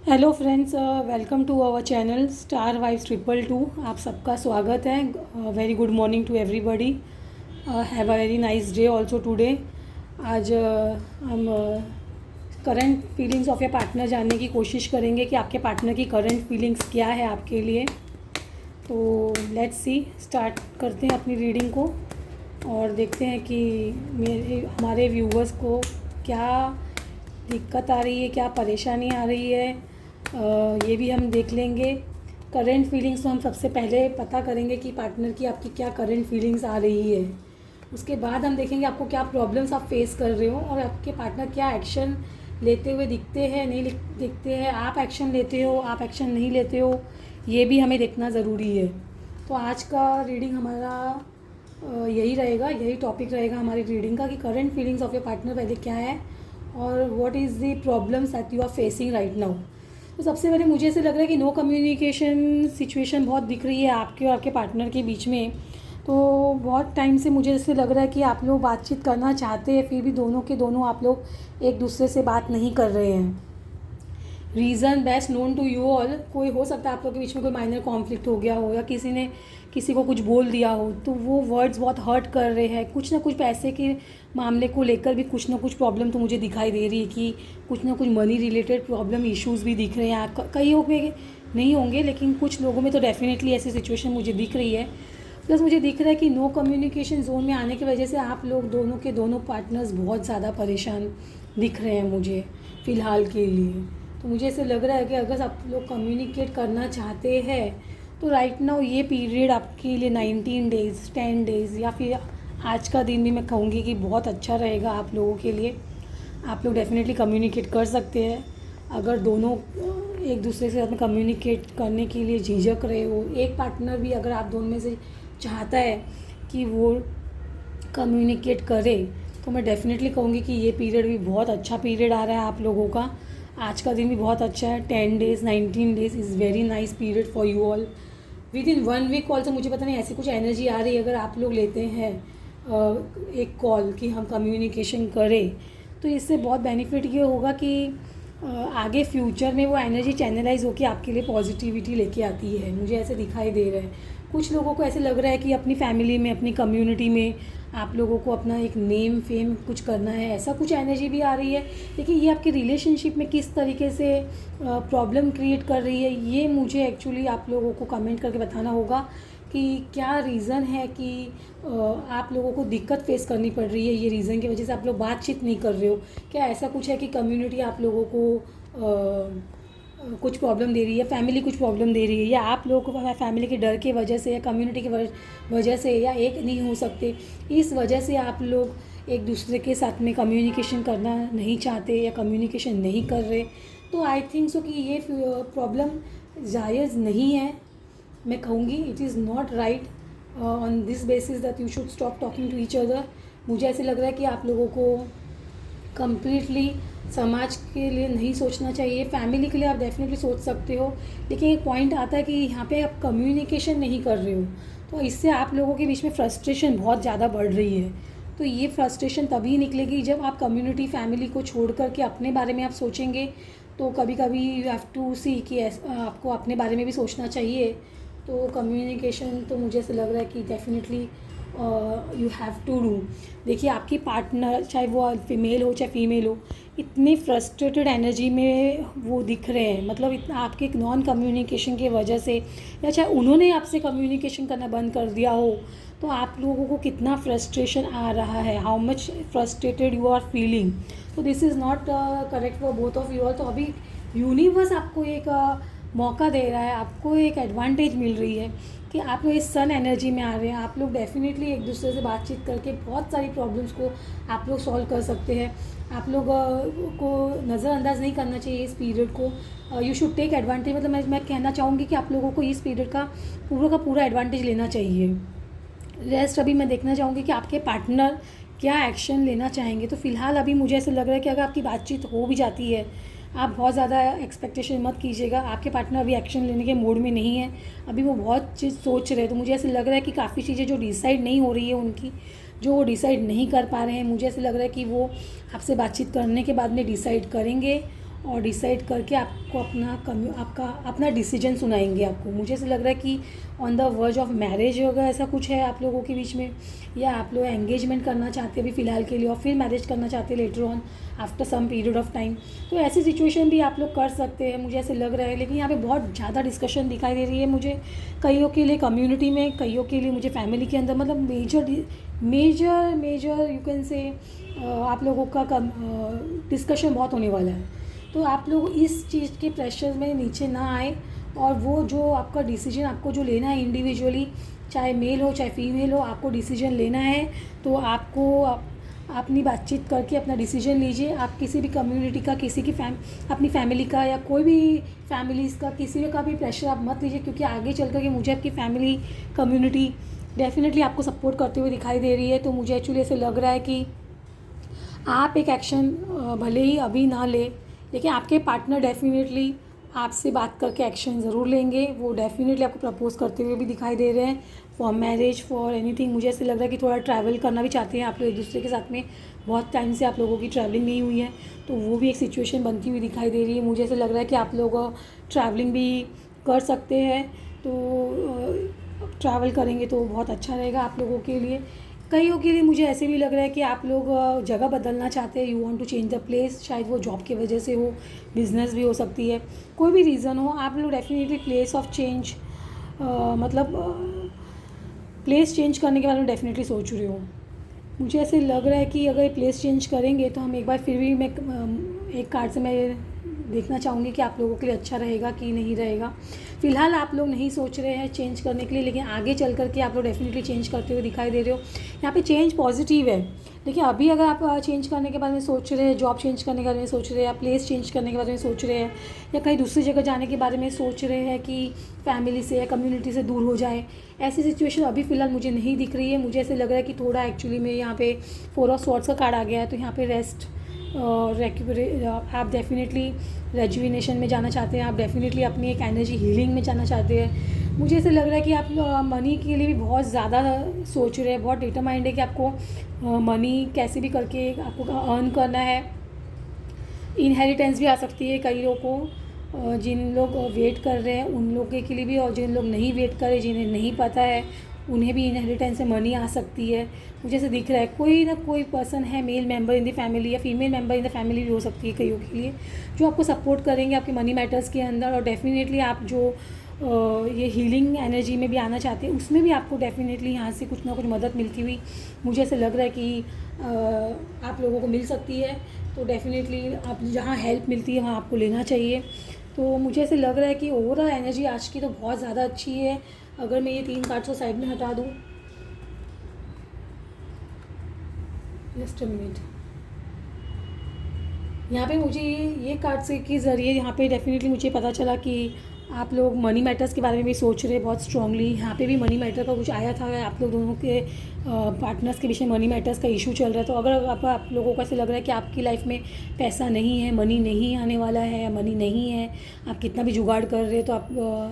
Hello friends, welcome to our channel star wife 222। आप सबका स्वागत है। Very good morning to everybody. Have a very nice day also today. आज हम current feelings of your partner जानने की कोशिश करेंगे कि आपके पार्टनर की करंट फीलिंग्स क्या है आपके लिए। तो लेट्स सी, स्टार्ट करते हैं अपनी रीडिंग को और देखते हैं कि हमारे व्यूवर्स को क्या दिक्कत आ रही है, क्या परेशानी आ रही है। ये भी हम देख लेंगे। करंट फीलिंग्स तो हम सबसे पहले पता करेंगे कि पार्टनर की आपकी क्या करंट फीलिंग्स आ रही है। उसके बाद हम देखेंगे आपको क्या प्रॉब्लम्स आप फेस कर रहे हो और आपके पार्टनर क्या एक्शन लेते हुए दिखते हैं, नहीं दिखते हैं। आप एक्शन लेते हो, आप एक्शन नहीं लेते हो, ये भी हमें देखना ज़रूरी है। तो आज का रीडिंग हमारा यही रहेगा, यही टॉपिक रहेगा हमारी रीडिंग का कि current feelings of your partner पहले क्या है और what is the problems that you are facing right now. तो सबसे पहले मुझे ऐसे लग रहा है कि नो कम्युनिकेशन सिचुएशन बहुत दिख रही है आपके और आपके पार्टनर के बीच में। तो बहुत टाइम से मुझे ऐसे लग रहा है कि आप लोग बातचीत करना चाहते हैं, फिर भी दोनों के दोनों आप लोग एक दूसरे से बात नहीं कर रहे हैं। Reason best known to you all, कोई हो सकता है आप लोग के बीच में कोई माइनर कॉन्फ्लिक्ट हो गया हो या किसी ने किसी को कुछ बोल दिया हो, तो वो वर्ड्स बहुत हर्ट कर रहे हैं। कुछ ना कुछ पैसे के मामले को लेकर भी कुछ ना कुछ प्रॉब्लम तो मुझे दिखाई दे रही है कि कुछ ना कुछ मनी रिलेटेड प्रॉब्लम इश्यूज़ भी दिख रहे हैं। कई में नहीं होंगे लेकिन कुछ लोगों में तो डेफिनेटली ऐसी सिचुएशन मुझे दिख रही है। प्लस मुझे दिख रहा है कि नो कम्युनिकेशन जोन में आने की वजह से आप लोग दोनों के दोनों पार्टनर्स बहुत ज़्यादा परेशान दिख रहे हैं मुझे फ़िलहाल के लिए। तो मुझे ऐसे लग रहा है कि अगर आप लोग कम्युनिकेट करना चाहते हैं तो राइट नाउ ये पीरियड आपके लिए 19 डेज़ 10 डेज़ या फिर आज का दिन भी मैं कहूँगी कि बहुत अच्छा रहेगा आप लोगों के लिए। आप लोग डेफिनेटली कम्युनिकेट कर सकते हैं। अगर दोनों एक दूसरे के साथ में कम्युनिकेट करने के लिए झिझक रहे हो, एक पार्टनर भी अगर आप दोनों में से चाहता है कि वो कम्युनिकेट करे, तो मैं डेफिनेटली कहूँगी कि ये पीरियड भी बहुत अच्छा पीरियड आ रहा है आप लोगों का। आज का दिन भी बहुत अच्छा है। 10 days 19 days is very nice period for you all. Within 1 week also मुझे पता नहीं ऐसी कुछ एनर्जी आ रही है। अगर आप लोग लेते हैं एक कॉल कि हम कम्युनिकेशन करें, तो इससे बहुत बेनिफिट ये होगा कि आगे फ्यूचर में वो एनर्जी चैनलाइज होकर आपके लिए पॉजिटिविटी लेके आती है। मुझे ऐसे दिखाई दे रहा है। कुछ लोगों को ऐसे लग रहा है कि अपनी फैमिली में, अपनी कम्युनिटी में आप लोगों को अपना एक नेम फेम कुछ करना है, ऐसा कुछ एनर्जी भी आ रही है। लेकिन ये आपके रिलेशनशिप में किस तरीके से प्रॉब्लम क्रिएट कर रही है, ये मुझे एक्चुअली आप लोगों को कमेंट करके बताना होगा कि क्या रीज़न है कि आप लोगों को दिक्कत फेस करनी पड़ रही है। ये रीज़न की वजह से आप लोग बातचीत नहीं कर रहे हो। क्या ऐसा कुछ है कि कम्युनिटी आप लोगों को कुछ प्रॉब्लम दे रही है, फैमिली कुछ प्रॉब्लम दे रही है, या आप लोगों को फैमिली के डर की वजह से या कम्युनिटी की वजह से या एक नहीं हो सकते, इस वजह से आप लोग एक दूसरे के साथ में कम्युनिकेशन करना नहीं चाहते या कम्युनिकेशन नहीं कर रहे। तो आई थिंक सो कि ये प्रॉब्लम जायज़ नहीं है। मैं कहूँगी it is not right on this basis that you should stop talking to each other. मुझे ऐसे लग रहा है कि आप लोगों को कम्प्लीटली समाज के लिए नहीं सोचना चाहिए। फैमिली के लिए आप डेफिनेटली सोच सकते हो, लेकिन एक पॉइंट आता है कि यहाँ पे आप कम्युनिकेशन नहीं कर रहे हो, तो इससे आप लोगों के बीच में फ्रस्ट्रेशन बहुत ज़्यादा बढ़ रही है। तो ये फ्रस्ट्रेशन तभी निकलेगी जब आप कम्युनिटी फैमिली को छोड़ कर के अपने बारे में आप सोचेंगे। तो कभी कभी यू हैव टू सी कि आपको अपने बारे में भी सोचना चाहिए। तो कम्युनिकेशन तो मुझे ऐसा लग रहा है कि definitely you have to do. देखिए, आपकी पार्टनर चाहे वो फीमेल हो चाहे फीमेल हो, इतनी फ्रस्ट्रेटेड एनर्जी में वो दिख रहे हैं। मतलब इतना आपके नॉन कम्युनिकेशन की वजह से, या चाहे उन्होंने आपसे कम्युनिकेशन करना बंद कर दिया हो, तो आप लोगों को कितना फ्रस्ट्रेशन आ रहा है, how much frustrated you are feeling. तो this is not correct for both of you all. तो अभी यूनिवर्स आपको एक मौका दे रहा है, आपको एक एडवांटेज मिल रही है कि आप लोग इस सन एनर्जी में आ रहे हैं। आप लोग डेफिनेटली एक दूसरे से बातचीत करके बहुत सारी प्रॉब्लम्स को आप लोग सॉल्व कर सकते हैं। आप लोग को नज़रअंदाज नहीं करना चाहिए इस पीरियड को। You should take advantage. मतलब मैं कहना चाहूँगी कि आप लोगों को इस पीरियड का पूरा एडवांटेज लेना चाहिए। रेस्ट अभी मैं देखना चाहूँगी कि आपके पार्टनर क्या एक्शन लेना चाहेंगे। तो फ़िलहाल अभी मुझे ऐसा लग रहा है कि अगर आपकी बातचीत हो भी जाती है, आप बहुत ज़्यादा एक्सपेक्टेशन मत कीजिएगा। आपके पार्टनर अभी एक्शन लेने के मूड में नहीं है, अभी वो बहुत चीज़ सोच रहे हैं। तो मुझे ऐसे लग रहा है कि काफ़ी चीज़ें जो डिसाइड नहीं हो रही है उनकी, जो वो डिसाइड नहीं कर पा रहे हैं, मुझे ऐसे लग रहा है कि वो आपसे बातचीत करने के बाद में डिसाइड करेंगे और डिसाइड करके आपको आपका अपना डिसीजन सुनाएंगे आपको। मुझे ऐसा लग रहा है कि on the verge of marriage होगा, ऐसा कुछ है आप लोगों के बीच में, या आप लोग एंगेजमेंट करना चाहते हैं अभी फ़िलहाल के लिए और फिर मैरिज करना चाहते हैं later on after some period of time. तो ऐसी सिचुएशन भी आप लोग कर सकते हैं, मुझे ऐसे लग रहा है। लेकिन यहाँ पे बहुत ज़्यादा डिस्कशन दिखाई दे रही है मुझे, कईयों के लिए कम्युनिटी में, कईयों के लिए मुझे फैमिली के अंदर, मतलब मेजर यू कैन से आप लोगों का डिस्कशन बहुत होने वाला है। तो आप लोग इस चीज़ के प्रेशर में नीचे ना आए, और वो जो आपका डिसीजन आपको जो लेना है इंडिविजुअली, चाहे मेल हो चाहे फीमेल हो, आपको डिसीजन लेना है तो आपको अपनी बातचीत करके अपना डिसीजन लीजिए। आप किसी भी कम्युनिटी का, किसी की अपनी फैमिली का या कोई भी फैमिलीज़ का किसी का भी प्रेशर आप मत लीजिए, क्योंकि आगे चल कर के मुझे आपकी फैमिली कम्युनिटी डेफिनेटली आपको सपोर्ट करते हुए दिखाई दे रही है। तो मुझे एक्चुअली ऐसे लग रहा है कि आप एक एक्शन भले ही अभी ना ले, लेकिन आपके पार्टनर डेफिनेटली आपसे बात करके एक्शन ज़रूर लेंगे। वो डेफिनेटली आपको प्रपोज करते हुए भी दिखाई दे रहे हैं फॉर मैरिज, फॉर एनीथिंग। मुझे ऐसे लग रहा है कि थोड़ा ट्रैवल करना भी चाहते हैं आप लोग एक दूसरे के साथ में। बहुत टाइम से आप लोगों की ट्रैवलिंग नहीं हुई है, तो वो भी एक सिचुएशन बनती हुई दिखाई दे रही है। मुझे ऐसे लग रहा है कि आप लोग ट्रैवलिंग भी कर सकते हैं, तो ट्रैवल करेंगे तो बहुत अच्छा रहेगा आप लोगों के लिए। कईयों के लिए मुझे ऐसे भी लग रहा है कि आप लोग जगह बदलना चाहते हैं, you want to change the place. शायद वो जॉब की वजह से हो, बिजनेस भी हो सकती है, कोई भी रीज़न हो, आप लोग डेफिनेटली प्लेस ऑफ चेंज मतलब प्लेस चेंज करने के बारे में डेफिनेटली सोच रहे हो। मुझे ऐसे लग रहा है कि अगर प्लेस चेंज करेंगे तो हम एक बार फिर भी मैं एक कार्ड से मैं देखना चाहूँगी कि आप लोगों के लिए अच्छा रहेगा कि नहीं रहेगा। फ़िलहाल आप लोग नहीं सोच रहे हैं चेंज करने के लिए, लेकिन आगे चल कर के आप लोग डेफिनेटली चेंज करते हुए दिखाई दे रहे हो। यहाँ पे चेंज पॉजिटिव है, देखिए अभी अगर आप चेंज करने के बारे में सोच रहे हैं, जॉब चेंज करने के बारे में सोच रहे हैं, या प्लेस चेंज करने के बारे में सोच रहे हैं, या कहीं दूसरी जगह जाने के बारे में सोच रहे हैं कि फैमिली से या कम्युनिटी से दूर हो जाए, ऐसी सिचुएशन अभी फ़िलहाल मुझे नहीं दिख रही है। मुझे ऐसे लग रहा है कि थोड़ा एक्चुअली में यहाँ पे 4 ऑफ स्वॉर्ड्स का कार्ड आ गया है, तो यहाँ पे रेस्ट आप डेफिनेटली रेजुविनेशन में जाना चाहते हैं, आप डेफिनेटली अपनी एक एनर्जी हीलिंग में जाना चाहते हैं। मुझे ऐसे लग रहा है कि आप मनी के लिए भी बहुत ज़्यादा सोच रहे हैं, बहुत डिटरमाइंड है कि आपको मनी कैसे भी करके आपको अर्न करना है। इनहेरिटेंस भी आ सकती है कई लोगों को, जिन लोग वेट कर रहे हैं उन लोगों के लिए भी, और जिन लोग नहीं वेट कर रहे, जिन्हें नहीं पता है, उन्हें भी इनहेरिटेंस से मनी आ सकती है। मुझे ऐसे दिख रहा है कोई ना कोई पर्सन है, male member in the family या female member in the family भी हो सकती है कईयों के लिए, जो आपको सपोर्ट करेंगे आपके मनी मैटर्स के अंदर। और डेफिनेटली आप जो ये हीलिंग एनर्जी में भी आना चाहते हैं, उसमें भी आपको डेफिनेटली यहाँ से कुछ ना कुछ मदद मिलती हुई मुझे ऐसे लग रहा है कि आप लोगों को मिल सकती है। तो डेफिनेटली आप जहाँ हेल्प मिलती है वहाँ आपको लेना चाहिए। तो मुझे ऐसे लग रहा है कि ओवरऑल एनर्जी आज की तो बहुत ज़्यादा अच्छी है। अगर मैं ये 3 कार्ड्स को साइड में हटा दूँ, जस्ट अ मिनट, यहाँ पे मुझे ये कार्ड से के ज़रिए यहाँ पे डेफिनेटली मुझे पता चला कि आप लोग मनी मैटर्स के बारे में भी सोच रहे हैं बहुत स्ट्रांगली। यहाँ पे भी मनी मैटर का कुछ आया था, आप लोग दोनों के पार्टनर्स के बीच में मनी मैटर्स का इशू चल रहा है। तो अगर आप लोगों को ऐसे लग रहा है कि आपकी लाइफ में पैसा नहीं है, मनी नहीं आने वाला है, या मनी नहीं है, आप कितना भी जुगाड़ कर रहे हैं तो आप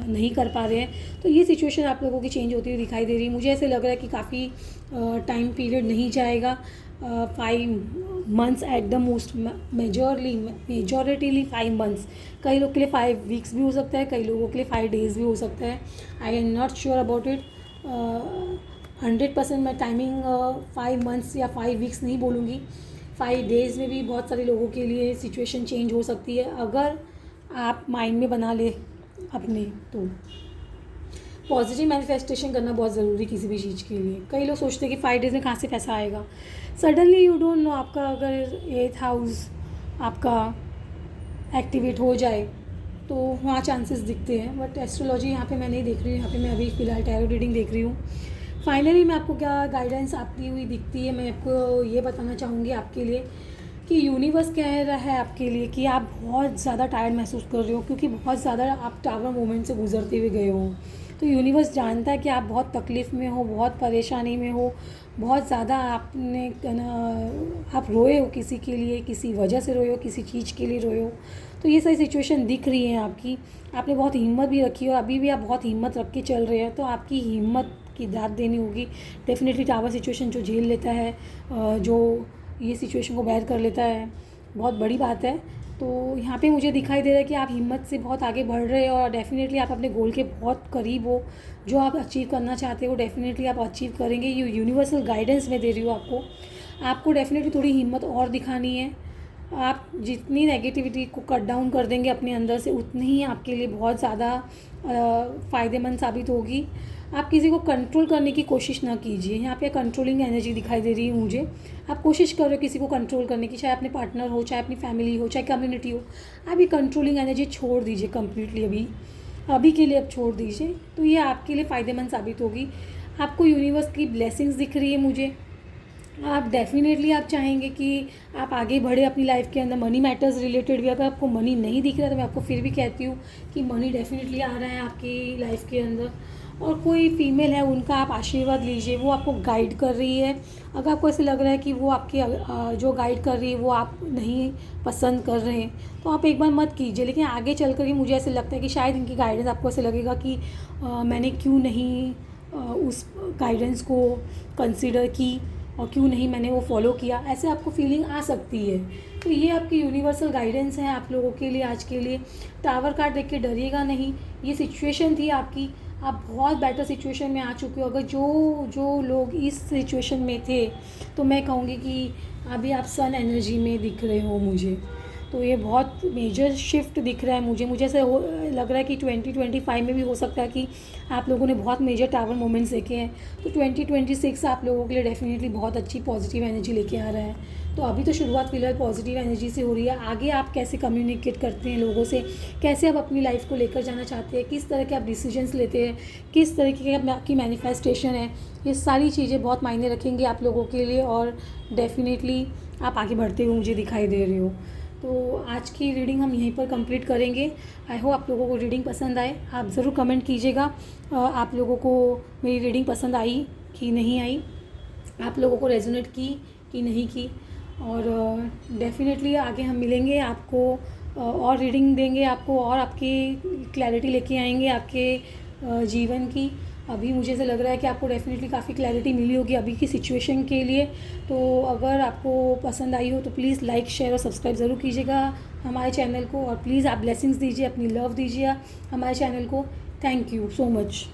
नहीं कर पा रहे हैं, तो ये सिचुएशन आप लोगों की चेंज होती हुई दिखाई दे रही है। मुझे ऐसे लग रहा है कि काफ़ी टाइम पीरियड नहीं जाएगा, 5 months at the most, majoritily 5 months. कई लोग के लिए 5 वीक्स भी हो सकता है, कई लोगों के लिए 5 डेज़ भी हो सकता है। I am not sure about it 100%। मैं टाइमिंग 5 मंथ्स या 5 वीक्स नहीं बोलूँगी, 5 डेज़ में भी बहुत सारे लोगों के लिए सिचुएशन चेंज हो सकती है, अगर आप माइंड में बना ले अपने। तो पॉजिटिव मैनिफेस्टेशन करना बहुत ज़रूरी किसी भी चीज़ के लिए। कई लोग सोचते हैं कि 5 डेज़ में कहाँ से पैसा आएगा, सडनली यू डोंट नो। आपका अगर 8th हाउस आपका एक्टिवेट हो जाए तो वहाँ चांसेस दिखते हैं, बट एस्ट्रोलॉजी यहाँ पे मैं नहीं देख रही हूँ, यहाँ पे मैं अभी फ़िलहाल टैरो रीडिंग देख रही हूँ। फाइनली मैं आपको क्या गाइडेंस आती हुई दिखती है, मैं आपको ये बताना चाहूँगी आपके लिए कि यूनिवर्स कह रहा है आपके लिए कि आप बहुत ज़्यादा टायर्ड महसूस कर रहे हो, क्योंकि बहुत ज़्यादा आप टावर मोमेंट से गुजरते हुए गए हो। तो यूनिवर्स जानता है कि आप बहुत तकलीफ़ में हो, बहुत परेशानी में हो, बहुत ज़्यादा आपने आप रोए हो किसी के लिए, किसी वजह से रोए हो, किसी चीज़ के लिए रोए हो। तो ये सारी सिचुएशन दिख रही है आपकी। आपने बहुत हिम्मत भी रखी है और अभी भी आप बहुत हिम्मत रख के चल रहे हैं, तो आपकी हिम्मत की दाद देनी होगी। डेफिनेटली टावर सिचुएशन जो झेल लेता है, जो ये सिचुएशन को बेयर कर लेता है, बहुत बड़ी बात है। तो यहाँ पे मुझे दिखाई दे रहा है कि आप हिम्मत से बहुत आगे बढ़ रहे हो और डेफ़िनेटली आप अपने गोल के बहुत करीब हो। जो आप अचीव करना चाहते हो डेफ़िनेटली आप अचीव करेंगे। ये यूनिवर्सल गाइडेंस मैं दे रही हूँ आपको। आपको डेफ़िनेटली थोड़ी हिम्मत और दिखानी है। आप जितनी नेगेटिविटी को कट डाउन कर देंगे अपने अंदर से, उतनी ही आपके लिए बहुत ज़्यादा फ़ायदेमंद साबित होगी। आप किसी को कंट्रोल करने की कोशिश ना कीजिए। यहाँ पे कंट्रोलिंग एनर्जी दिखाई दे रही है मुझे। आप कोशिश कर रहे हो किसी को कंट्रोल करने की, चाहे अपने पार्टनर हो, चाहे अपनी फैमिली हो, चाहे कम्युनिटी हो। आप ये कंट्रोलिंग एनर्जी छोड़ दीजिए कम्प्लीटली। अभी के लिए अब छोड़ दीजिए, तो ये आपके लिए फ़ायदेमंद साबित होगी। आपको यूनिवर्स की ब्लेसिंग्स दिख रही है मुझे। आप डेफ़िनेटली आप चाहेंगे कि आप आगे बढ़े अपनी लाइफ के अंदर। मनी मैटर्स रिलेटेड भी अगर आपको मनी नहीं दिख रहा तो मैं आपको फिर भी कहती हूँ कि मनी डेफ़िनेटली आ रहा है आपकी लाइफ के अंदर। और कोई फीमेल है, उनका आप आशीर्वाद लीजिए, वो आपको गाइड कर रही है। अगर आपको ऐसे लग रहा है कि वो आपके जो गाइड कर रही है वो आप नहीं पसंद कर रहे हैं, तो आप एक बार मत कीजिए। लेकिन आगे चल कर मुझे ऐसे लगता है कि शायद इनकी गाइडेंस आपको ऐसे लगेगा कि मैंने क्यों नहीं उस गाइडेंस को कंसिडर की और क्यों नहीं मैंने वो फॉलो किया, ऐसे आपको फीलिंग आ सकती है। तो ये आपकी यूनिवर्सल गाइडेंस है आप लोगों के लिए आज के लिए। टावर कार्ड देख के डरिएगा नहीं। ये सिचुएशन थी आपकी, आप बहुत बेटर सिचुएशन में आ चुके हो। अगर जो लोग इस सिचुएशन में थे, तो मैं कहूँगी कि अभी आप सन एनर्जी में दिख रहे हो मुझे। तो ये बहुत मेजर शिफ्ट दिख रहा है मुझे ऐसा लग रहा है कि 2025 में भी हो सकता है कि आप लोगों ने बहुत मेजर टावर मोमेंट्स देखे हैं। तो 2026 आप लोगों के लिए डेफिनेटली बहुत अच्छी पॉजिटिव एनर्जी लेके आ रहा है। तो अभी तो शुरुआत फिलहाल पॉजिटिव एनर्जी से हो रही है। आगे आप कैसे कम्युनिकेट करते हैं लोगों से, कैसे आप अपनी लाइफ को लेकर जाना चाहते हैं, किस तरह के आप डिसीजंस लेते हैं, किस तरीके की आपकी मैनिफेस्टेशन है, ये सारी चीज़ें बहुत मायने रखेंगी आप लोगों के लिए। और डेफिनेटली आप आगे बढ़ते हुए मुझे दिखाई दे रहे हो। तो आज की रीडिंग हम यहीं पर कंप्लीट करेंगे। आई होप आप लोगों को रीडिंग पसंद आए। आप ज़रूर कमेंट कीजिएगा आप लोगों को मेरी रीडिंग पसंद आई कि नहीं आई, आप लोगों को रेजोनेट की कि नहीं की। और डेफिनेटली आगे हम मिलेंगे, आपको और रीडिंग देंगे आपको, और आपकी क्लैरिटी लेके आएंगे आपके जीवन की। अभी मुझे ऐसा लग रहा है कि आपको डेफिनेटली काफ़ी क्लैरिटी मिली होगी अभी की सिचुएशन के लिए। तो अगर आपको पसंद आई हो तो प्लीज़ लाइक, शेयर और सब्सक्राइब ज़रूर कीजिएगा हमारे चैनल को। और प्लीज़ आप ब्लेसिंग्स दीजिए, अपनी लव दीजिए हमारे चैनल को। Thank you so much.